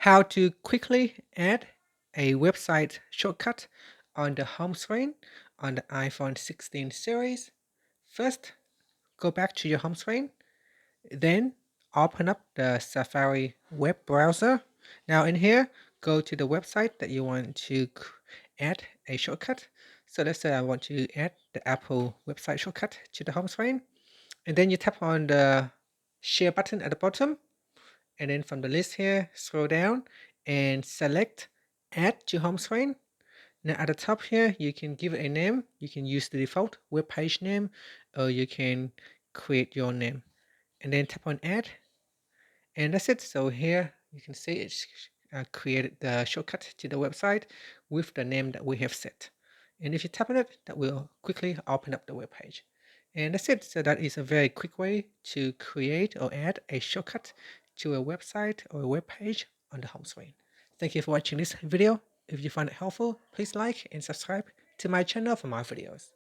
How to quickly add a website shortcut on the home screen on the iPhone 16 series. First, go back to your home screen, then open up the Safari web browser. Now in here, go to the website that you want to add a shortcut. So let's say I want to add the Apple website shortcut to the home screen. And then you tap on the share button at the bottom, and then from the list here, scroll down and select add to home screen. Now at the top here, you can give it a name. You can use the default web page name, or you can create your name, and then tap on add, and that's it. So here you can see it's created the shortcut to the website with the name that we have set. And if you tap on it, that will quickly open up the web page. And that's it. So that is a very quick way to create or add a shortcut to a website or a web page on the home screen. Thank you for watching this video. If you find it helpful, please like and subscribe to my channel for more videos.